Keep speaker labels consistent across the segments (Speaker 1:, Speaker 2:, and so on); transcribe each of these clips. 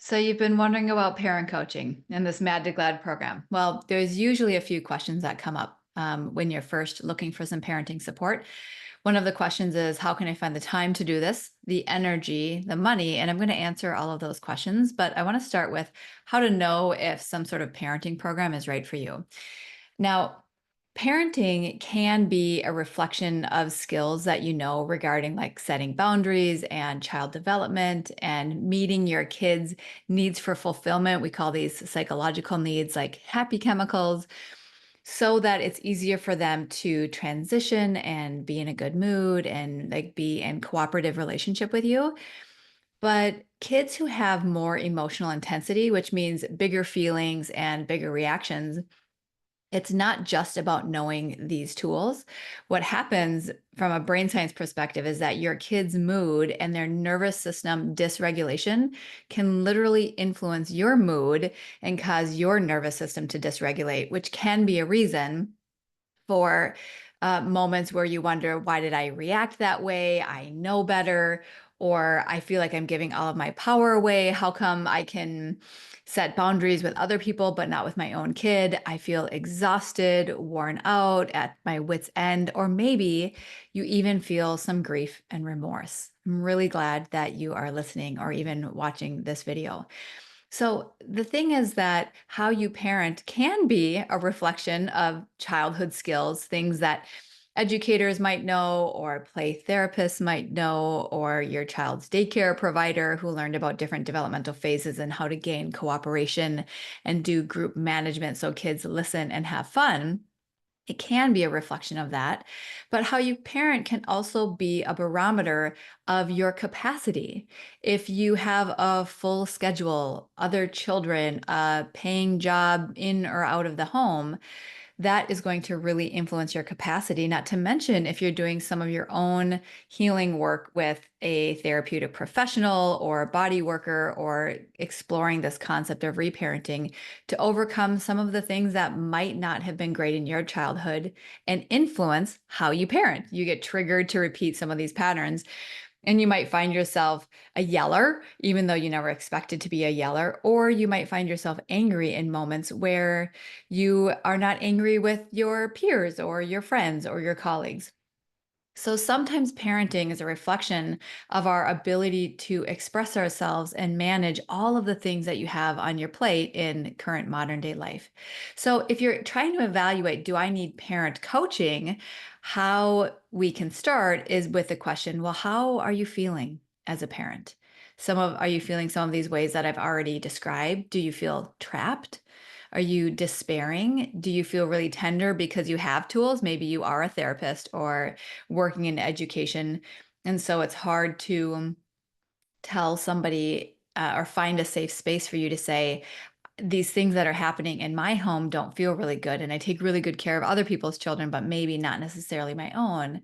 Speaker 1: So you've been wondering about parent coaching and this Mad to Glad program. Well, there's usually a few questions that come up when you're first looking for some parenting support. One of the questions is, how can I find the time to do this, the energy, the money? And I'm going to answer all of those questions, but I want to start with how to know if some sort of parenting program is right for you. Now, parenting can be a reflection of skills that you know regarding like setting boundaries and child development and meeting your kids' needs for fulfillment. We call these psychological needs like happy chemicals, so that it's easier for them to transition and be in a good mood and like be in cooperative relationship with you. But kids who have more emotional intensity, which means bigger feelings and bigger reactions, it's not just about knowing these tools. What happens from a brain science perspective is that your kid's mood and their nervous system dysregulation can literally influence your mood and cause your nervous system to dysregulate, which can be a reason for moments where you wonder, why did I react that way? I know better, or I feel like I'm giving all of my power away. How come I can set boundaries with other people, but not with my own kid? I feel exhausted, worn out, at my wits' end, or maybe you even feel some grief and remorse. I'm really glad that you are listening or even watching this video. So the thing is that how you parent can be a reflection of childhood skills, things that educators might know, or play therapists might know, or your child's daycare provider who learned about different developmental phases and how to gain cooperation and do group management so kids listen and have fun. It can be a reflection of that, but how you parent can also be a barometer of your capacity. If you have a full schedule, other children, a paying job in or out of the home, that is going to really influence your capacity. Not to mention if you're doing some of your own healing work with a therapeutic professional or a body worker, or exploring this concept of reparenting to overcome some of the things that might not have been great in your childhood and influence how you parent. You get triggered to repeat some of these patterns. And you might find yourself a yeller, even though you never expected to be a yeller, or you might find yourself angry in moments where you are not angry with your peers or your friends or your colleagues. So sometimes parenting is a reflection of our ability to express ourselves and manage all of the things that you have on your plate in current modern day life. So if you're trying to evaluate, do I need parent coaching? How we can start is with the question, well, how are you feeling as a parent? Are you feeling some of these ways that I've already described? Do you feel trapped? Are you despairing? Do you feel really tender because you have tools? Maybe you are a therapist or working in education. And so it's hard to tell somebody or find a safe space for you to say, these things that are happening in my home don't feel really good. And I take really good care of other people's children, but maybe not necessarily my own.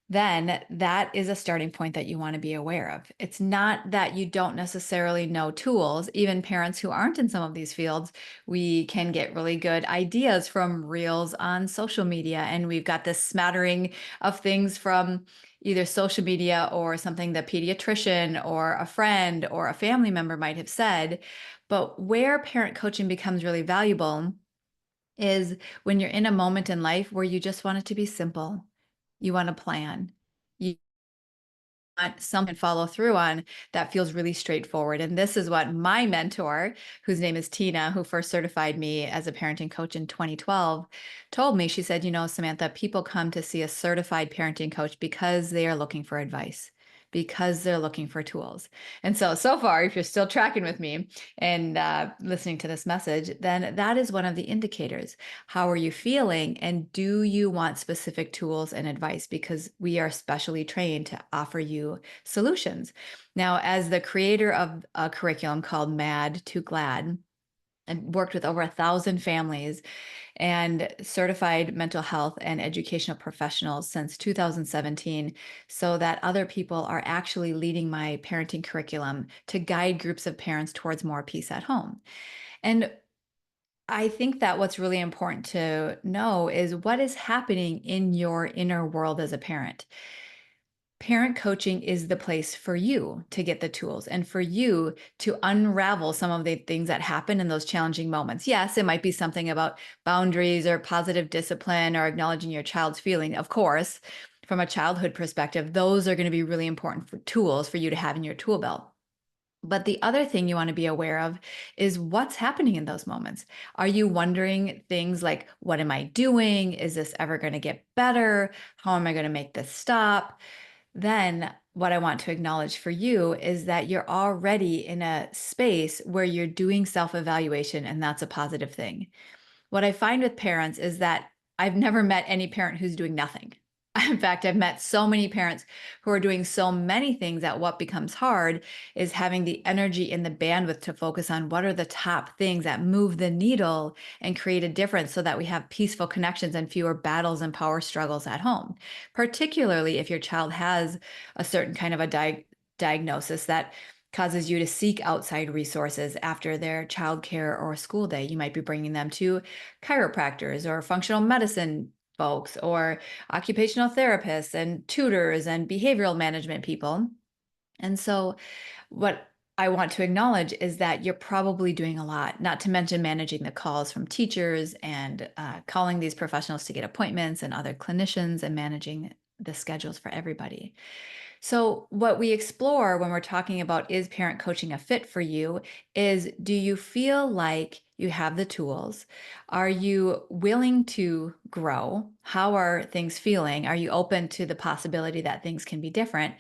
Speaker 1: Then that is a starting point that you want to be aware of. It's not that you don't necessarily know tools. Even parents who aren't in some of these fields, we can get really good ideas from reels on social media. And we've got this smattering of things from either social media or something the pediatrician or a friend or a family member might have said. But where parent coaching becomes really valuable is when you're in a moment in life where you just want it to be simple. You want to plan. You want something to follow through on that feels really straightforward. And this is what my mentor, whose name is Tina, who first certified me as a parenting coach in 2012, told me. She said, Samantha, people come to see a certified parenting coach because they are looking for advice, because they're looking for tools. And so far, if you're still tracking with me and listening to this message, then that is one of the indicators. How are you feeling? And do you want specific tools and advice? Because we are specially trained to offer you solutions. Now, as the creator of a curriculum called Mad to Glad, and worked with over 1,000 families and certified mental health and educational professionals since 2017, so that other people are actually leading my parenting curriculum to guide groups of parents towards more peace at home. And I think that what's really important to know is what is happening in your inner world as a parent. Parent coaching is the place for you to get the tools and for you to unravel some of the things that happen in those challenging moments. Yes, it might be something about boundaries or positive discipline or acknowledging your child's feeling. Of course, from a childhood perspective, those are going to be really important for tools for you to have in your tool belt. But the other thing you want to be aware of is what's happening in those moments. Are you wondering things like, what am I doing? Is this ever going to get better? How am I going to make this stop? Then what I want to acknowledge for you is that you're already in a space where you're doing self-evaluation, and that's a positive thing. What I find with parents is that I've never met any parent who's doing nothing. In fact, I've met so many parents who are doing so many things that what becomes hard is having the energy and the bandwidth to focus on what are the top things that move the needle and create a difference so that we have peaceful connections and fewer battles and power struggles at home. Particularly if your child has a certain kind of a diagnosis that causes you to seek outside resources after their childcare or school day. You might be bringing them to chiropractors or functional medicine folks or occupational therapists and tutors and behavioral management people. And so, what I want to acknowledge is that you're probably doing a lot, not to mention managing the calls from teachers and calling these professionals to get appointments and other clinicians and managing the schedules for everybody. So, what we explore when we're talking about is parent coaching a fit for you is, do you feel like you have the tools? Are you willing to grow? How are things feeling? Are you open to the possibility that things can be different?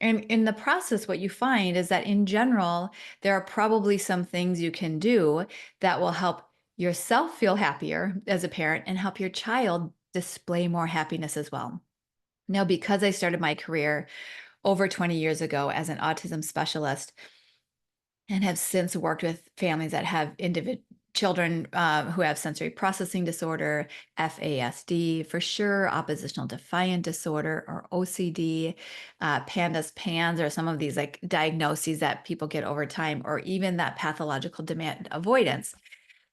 Speaker 1: And in the process, what you find is that in general, there are probably some things you can do that will help yourself feel happier as a parent and help your child display more happiness as well. Now, because I started my career over 20 years ago as an autism specialist and have since worked with families that have children who have sensory processing disorder, FASD, for sure, oppositional defiant disorder or OCD, PANDAS, PANS, or some of these like diagnoses that people get over time, or even that pathological demand avoidance.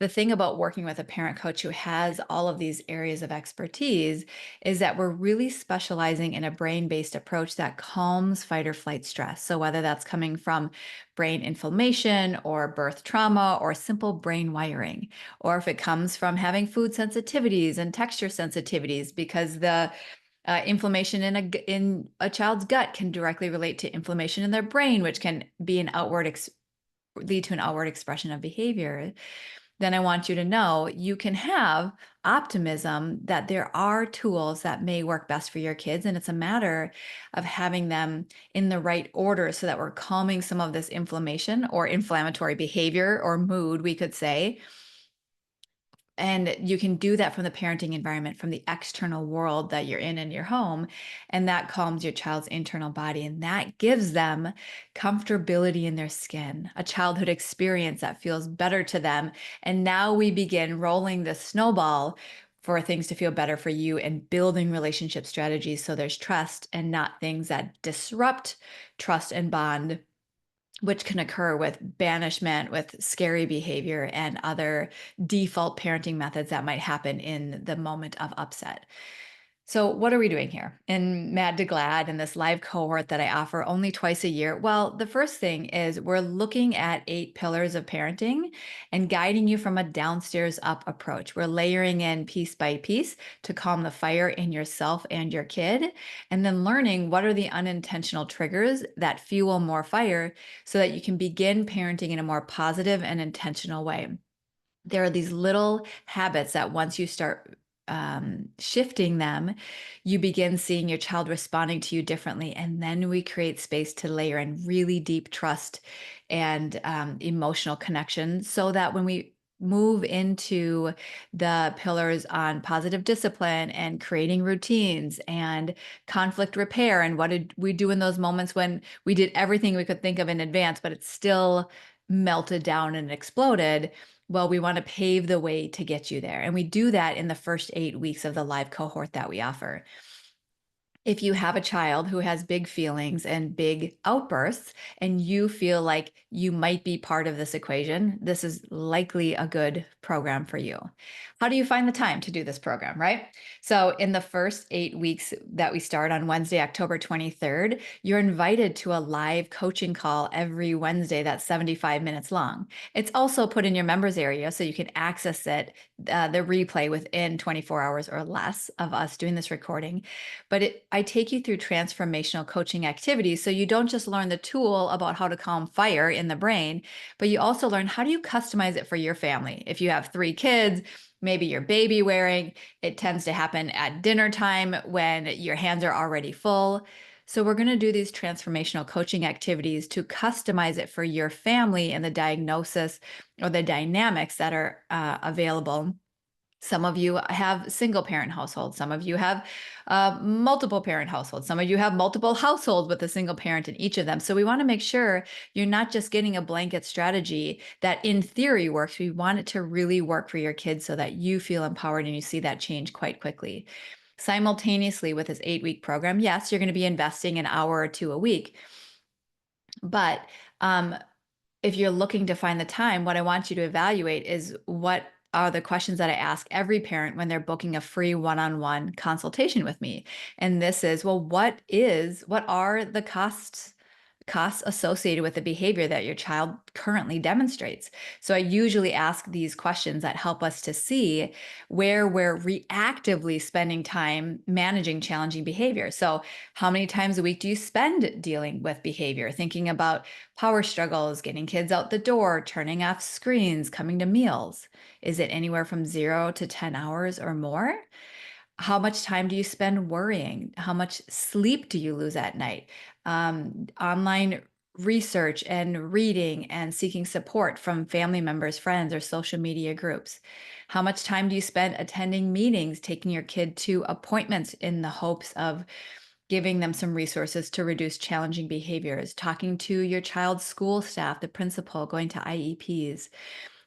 Speaker 1: The thing about working with a parent coach who has all of these areas of expertise is that we're really specializing in a brain-based approach that calms fight or flight stress. So whether that's coming from brain inflammation or birth trauma or simple brain wiring, or if it comes from having food sensitivities and texture sensitivities, because the inflammation in a child's gut can directly relate to inflammation in their brain, which can be an lead to an outward expression of behavior. Then I want you to know you can have optimism that there are tools that may work best for your kids. And it's a matter of having them in the right order so that we're calming some of this inflammation or inflammatory behavior or mood, we could say, and you can do that from the parenting environment, from the external world that you're in your home. And that calms your child's internal body. And that gives them comfortability in their skin, a childhood experience that feels better to them. And now we begin rolling the snowball for things to feel better for you and building relationship strategies so there's trust and not things that disrupt trust and bond, which can occur with banishment, with scary behavior, and other default parenting methods that might happen in the moment of upset. So, what are we doing here in Mad to Glad in this live cohort that I offer only twice a year? Well, the first thing is we're looking at 8 pillars of parenting and guiding you from a downstairs up approach. We're layering in piece by piece to calm the fire in yourself and your kid, and then learning what are the unintentional triggers that fuel more fire so that you can begin parenting in a more positive and intentional way. There are these little habits that once you start shifting them, you begin seeing your child responding to you differently. And then we create space to layer in really deep trust and emotional connection so that when we move into the pillars on positive discipline and creating routines and conflict repair, and what did we do in those moments when we did everything we could think of in advance, but it still melted down and exploded. Well, we want to pave the way to get you there. And we do that in the first 8 weeks of the live cohort that we offer. If you have a child who has big feelings and big outbursts, and you feel like you might be part of this equation, this is likely a good program for you. How do you find the time to do this program, right? So, in the first 8 weeks that we start on Wednesday, October 23rd, you're invited to a live coaching call every Wednesday that's 75 minutes long. It's also put in your members area so you can access it, the replay within 24 hours or less of us doing this recording. But I take you through transformational coaching activities. So you don't just learn the tool about how to calm fire in the brain, but you also learn how do you customize it for your family. If you have 3 kids, maybe you're baby wearing, it tends to happen at dinner time when your hands are already full. So we're going to do these transformational coaching activities to customize it for your family and the diagnosis or the dynamics that are available. Some of you have single parent households. Some of you have multiple parent households. Some of you have multiple households with a single parent in each of them. So we want to make sure you're not just getting a blanket strategy that in theory works. We want it to really work for your kids so that you feel empowered and you see that change quite quickly. Simultaneously with this 8-week program, yes, you're going to be investing an hour or two a week. But if you're looking to find the time, what I want you to evaluate is what are the questions that I ask every parent when they're booking a free one-on-one consultation with me. And this is, well, what are the costs associated with the behavior that your child currently demonstrates? So I usually ask these questions that help us to see where we're reactively spending time managing challenging behavior. So how many times a week do you spend dealing with behavior, thinking about power struggles, getting kids out the door, turning off screens, coming to meals? Is it anywhere from 0 to 10 hours or more? How much time do you spend worrying? How much sleep do you lose at night? Online research and reading and seeking support from family members, friends, or social media groups. How much time do you spend attending meetings, taking your kid to appointments in the hopes of giving them some resources to reduce challenging behaviors, talking to your child's school staff, the principal, going to IEPs?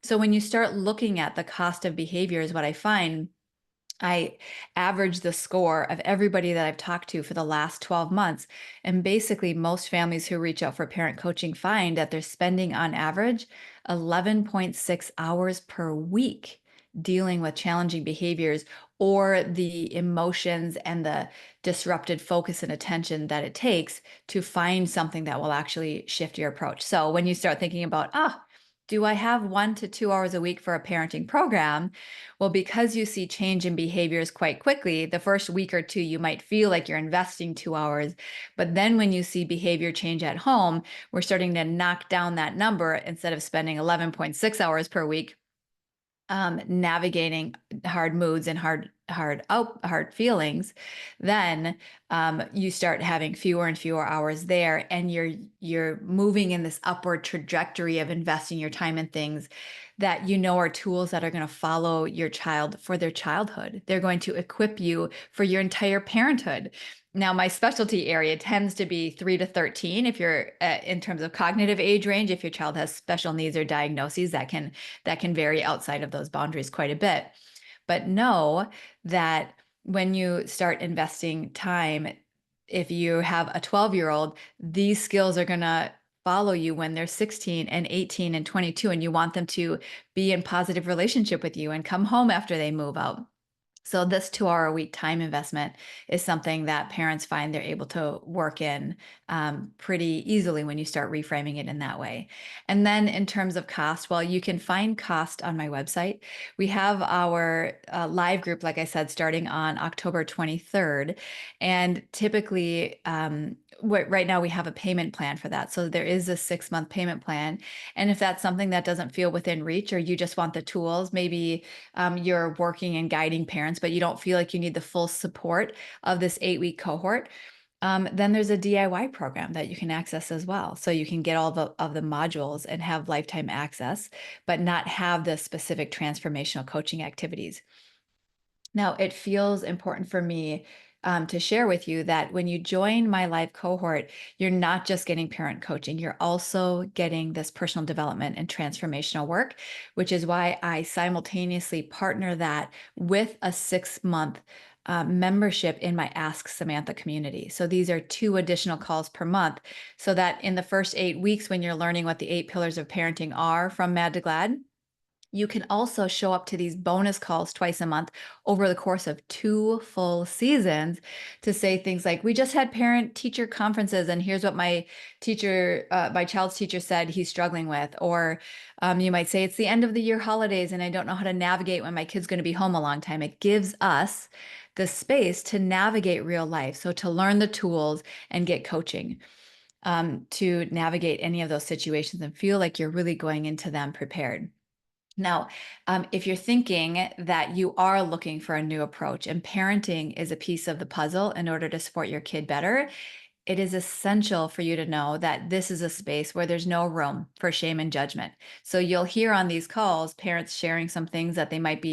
Speaker 1: So when you start looking at the cost of behaviors, what I find, I average the score of everybody that I've talked to for the last 12 months. And basically, most families who reach out for parent coaching find that they're spending on average 11.6 hours per week dealing with challenging behaviors or the emotions and the disrupted focus and attention that it takes to find something that will actually shift your approach. So when you start thinking about, do I have 1 to 2 hours a week for a parenting program? Well, because you see change in behaviors quite quickly, the first week or two, you might feel like you're investing 2 hours. But then when you see behavior change at home, we're starting to knock down that number instead of spending 11.6 hours per week navigating hard moods and hard feelings. Then you start having fewer and fewer hours there, and you're moving in this upward trajectory of investing your time in things that you know are tools that are going to follow your child for their childhood. They're going to equip you for your entire parenthood. Now, my specialty area tends to be 3 to 13. If you're in terms of cognitive age range, if your child has special needs or diagnoses, that can vary outside of those boundaries quite a bit. But know that when you start investing time, if you have a 12-year-old, these skills are going to follow you when they're 16 and 18 and 22, and you want them to be in positive relationship with you and come home after they move out. So this 2-hour a week time investment is something that parents find they're able to work in pretty easily when you start reframing it in that way. And then in terms of cost, well, you can find cost on my website. We have our live group, like I said, starting on October 23rd. And typically, right now we have a payment plan for that. So there is a 6-month payment plan. And if that's something that doesn't feel within reach, or you just want the tools, maybe you're working and guiding parents, but you don't feel like you need the full support of this 8-week cohort, then there's a DIY program that you can access as well. So you can get all of the modules and have lifetime access, but not have the specific transformational coaching activities. Now, it feels important for me to share with you that when you join my live cohort, you're not just getting parent coaching, you're also getting this personal development and transformational work, which is why I simultaneously partner that with a 6-month membership in my Ask Samantha community. So these are 2 additional calls per month, so that in the first 8 weeks, when you're learning what the 8 pillars of parenting are from Mad to Glad, you can also show up to these bonus calls twice a month over the course of 2 full seasons to say things like, we just had parent teacher conferences and here's what my child's teacher said he's struggling with. Or you might say, it's the end of the year holidays and I don't know how to navigate when my kid's going to be home a long time. It gives us the space to navigate real life. So to learn the tools and get coaching to navigate any of those situations and feel like you're really going into them prepared. Now, if you're thinking that you are looking for a new approach and parenting is a piece of the puzzle in order to support your kid better, it is essential for you to know that this is a space where there's no room for shame and judgment. So you'll hear on these calls parents sharing some things that they might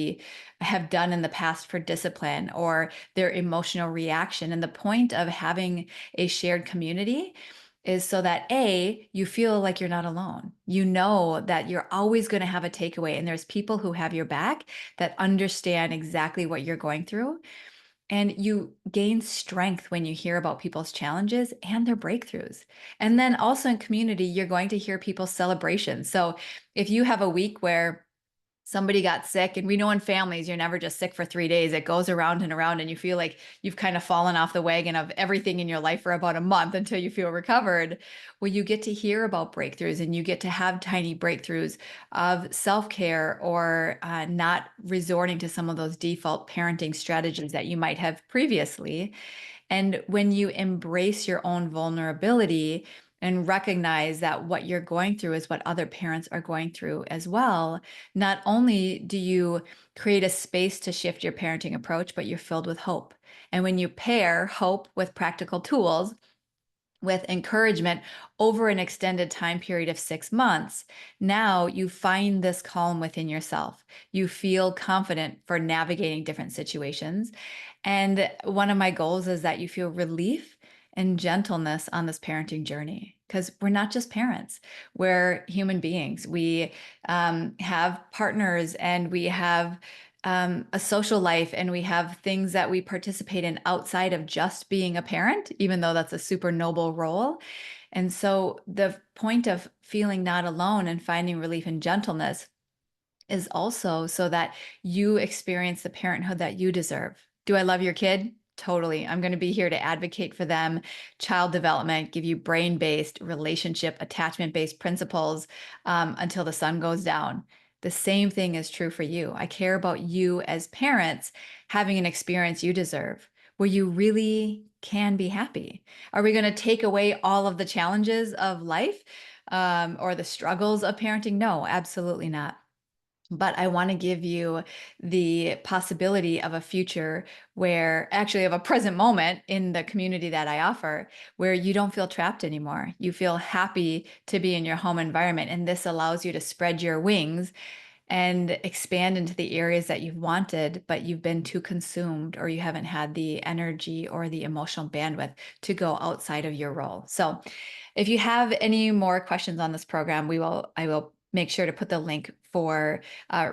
Speaker 1: have done in the past for discipline or their emotional reaction. And the point of having a shared community is so that you feel like you're not alone. You know that you're always going to have a takeaway and there's people who have your back that understand exactly what you're going through. And you gain strength when you hear about people's challenges and their breakthroughs. And then also in community, you're going to hear people's celebrations. So if you have a week where somebody got sick, and we know in families, you're never just sick for 3 days. It goes around and you feel like you've kind of fallen off the wagon of everything in your life for about a month until you feel recovered. Well, you get to hear about breakthroughs and you get to have tiny breakthroughs of self-care or not resorting to some of those default parenting strategies that you might have previously. And when you embrace your own vulnerability and recognize that what you're going through is what other parents are going through as well, not only do you create a space to shift your parenting approach, but you're filled with hope. And when you pair hope with practical tools, with encouragement over an extended time period of 6 months, now you find this calm within yourself. You feel confident for navigating different situations. And one of my goals is that you feel relief and gentleness on this parenting journey, because we're not just parents, we're human beings. We have partners and we have a social life, and we have things that we participate in outside of just being a parent, even though that's a super noble role. And so the point of feeling not alone and finding relief and gentleness is also so that you experience the parenthood that you deserve. Do I love your kid? Totally. I'm going to be here to advocate for them, child development, give you brain-based, relationship, attachment-based principles until the sun goes down. The same thing is true for you. I care about you as parents having an experience you deserve where you really can be happy. Are we going to take away all of the challenges of life or the struggles of parenting? No, absolutely not. But I want to give you the possibility of a future where, actually, of a present moment in the community that I offer, where you don't feel trapped anymore. You feel happy to be in your home environment. And this allows you to spread your wings and expand into the areas that you've wanted, but you've been too consumed or you haven't had the energy or the emotional bandwidth to go outside of your role. So if you have any more questions on this program, I will make sure to put the link for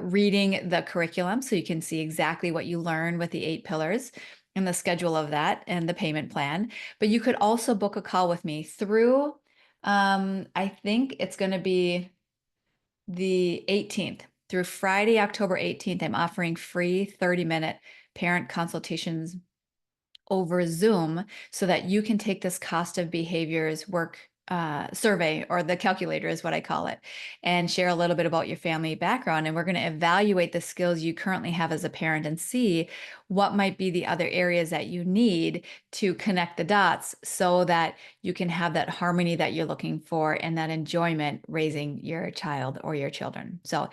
Speaker 1: reading the curriculum so you can see exactly what you learn with the 8 pillars and the schedule of that and the payment plan. But you could also book a call with me through, I think it's going to be the 18th through Friday, October 18th. I'm offering free 30-minute parent consultations over Zoom so that you can take this cost of behaviors work survey, or the calculator is what I call it, and share a little bit about your family background. And we're going to evaluate the skills you currently have as a parent and see what might be the other areas that you need to connect the dots so that you can have that harmony that you're looking for and that enjoyment raising your child or your children. So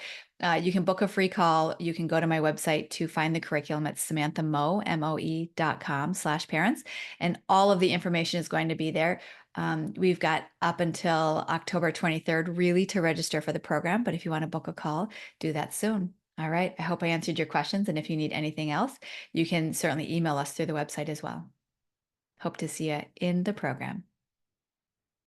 Speaker 1: you can book a free call. You can go to my website to find the curriculum at samanthamoe.com/parents. And all of the information is going to be there. We've got up until October 23rd really to register for the program. But if you want to book a call, do that soon. All right. I hope I answered your questions. And if you need anything else, you can certainly email us through the website as well. Hope to see you in the program.